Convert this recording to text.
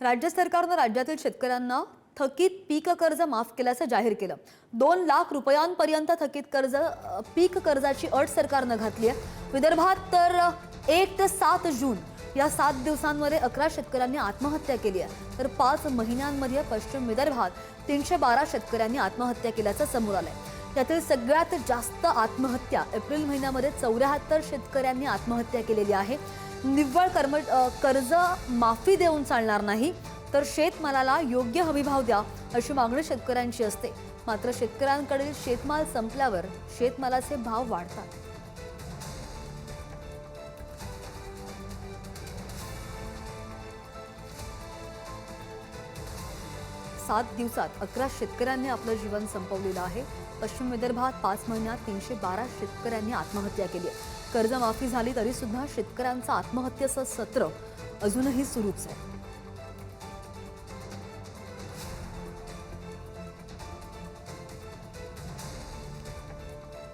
राज्य सरकारनं राज्यातील शेतकऱ्यांना थकीत पीक कर्ज माफ केल्याचं जाहीर केलं। 2 लाख रुपयांपर्यंत थकीत कर्ज पीक कर्जाची अट सरकारनं घातली आहे। विदर्भात तर 1 ते 7 जून या 7 दिवसांमध्ये 11 शेतकऱ्यांनी आत्महत्या केली आहे, तर 5 महिन्यांमध्ये पश्चिम विदर्भात 312 शेतकऱ्यांनी आत्महत्या केल्याचं समोर आलंय। यातील सगळ्यात जास्त आत्महत्या एप्रिल महिन्यामध्ये 74 शेतकऱ्यांनी आत्महत्या केलेली आहे। निव्वळ कर्ज माफी देऊन चालणार नाही, तर शेतमालाला योग्य हमीभाव द्या अशी मागणी शेतकऱ्यांची असते। मात्र शेतकऱ्यांकडील शेतमाल संपल्यावर शेतमालाचे भाव वाढतात। 7 दिवसात 11 शेतकऱ्यांनी आपलं जीवन संपवलेलं आहे। पश्चिम विदर्भात 5 महिन्यात 312 शेतकऱ्यांनी आत्महत्या केली आहे। कर्जमाफी झाली तरी सुद्धा शेतकऱ्यांचं आत्महत्येचं सत्र अजूनही सुरूच आहे।